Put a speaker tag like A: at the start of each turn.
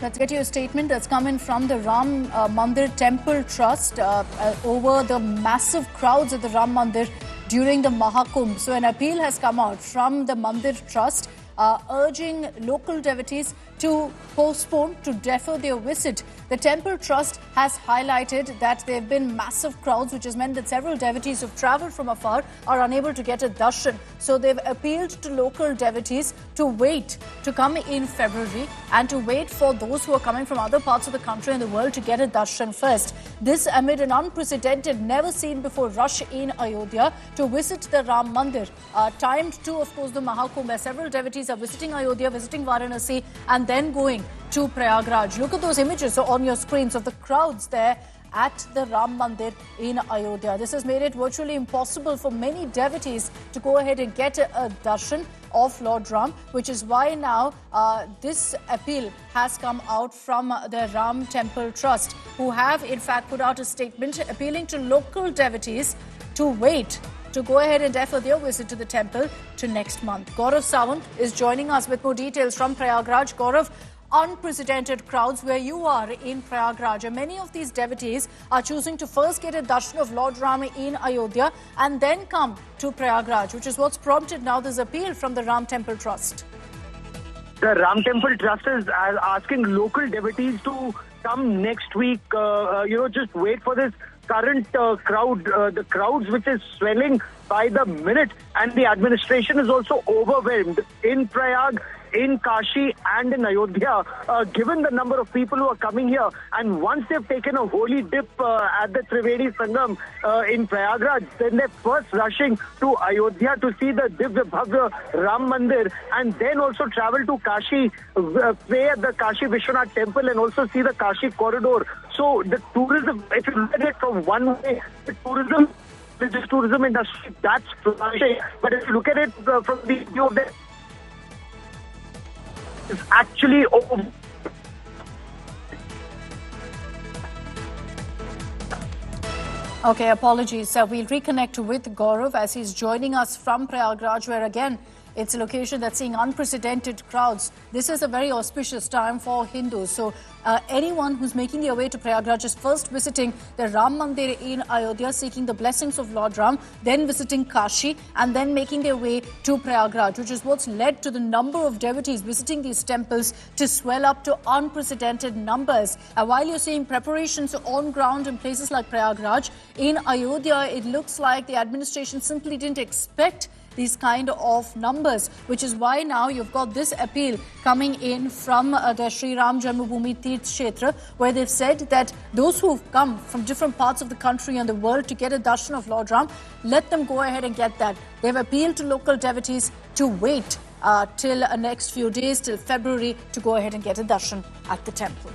A: Let's get you a statement that's coming from the Ram Mandir Temple Trust over the massive crowds at the Ram Mandir during the Mahakam. So an appeal has come out from the Mandir Trust urging local devotees to postpone, to defer their visit. The Temple Trust has highlighted that there have been massive crowds, which has meant that several devotees who've travelled from afar are unable to get a darshan. So they've appealed to local devotees to wait to come in February and to wait for those who are coming from other parts of the country and the world to get a darshan first. This amid an unprecedented, never seen before rush in Ayodhya to visit the Ram Mandir. Timed to, of course, the Mahakam, where several devotees are visiting Ayodhya, visiting Varanasi and then going to Prayagraj. Look at those images on your screens of the crowds there at the Ram Mandir in Ayodhya. This has made it virtually impossible for many devotees to go ahead and get a darshan of Lord Ram, which is why now this appeal has come out from the Ram Temple Trust, who have in fact put out a statement appealing to local devotees to wait to go ahead and defer their visit to the temple to next month. Gaurav Sawant is joining us with more details from Prayagraj. Gaurav, unprecedented crowds where you are in Prayagraj, and many of these devotees are choosing to first get a darshan of Lord Ram in Ayodhya and then come to Prayagraj, which is what's prompted now this appeal from the Ram Temple Trust.
B: The Ram Temple Trust is asking local devotees to come next week, just wait for this current crowd, the crowds which is swelling by the minute, and the administration is also overwhelmed in Prayag, in Kashi and in Ayodhya, given the number of people who are coming here. And once they've taken a holy dip at the Trivedi Sangam in Prayagraj, then they're first rushing to Ayodhya to see the Divya Bhavya Ram Mandir, and then also travel to Kashi, pray at the Kashi Vishwanath Temple and also see the Kashi corridor. So the tourism, if you look at it from one way, the tourism industry, that's flourishing. But if you look at it from the view of the is actually over.
A: Okay, apologies. We'll reconnect with Gaurav as he's joining us from Prayagraj, where again, it's a location that's seeing unprecedented crowds. This is a very auspicious time for Hindus. So anyone who's making their way to Prayagraj is first visiting the Ram Mandir in Ayodhya, seeking the blessings of Lord Ram, then visiting Kashi, and then making their way to Prayagraj, which is what's led to the number of devotees visiting these temples to swell up to unprecedented numbers. While you're seeing preparations on ground in places like Prayagraj, in Ayodhya, it looks like the administration simply didn't expect these kind of numbers, which is why now you've got this appeal coming in from the Sri Ram Janmabhoomi Tirth Kshetra, where they've said that those who've come from different parts of the country and the world to get a darshan of Lord Ram, let them go ahead and get that. They've appealed to local devotees to wait till next few days, till February, to go ahead and get a darshan at the temple.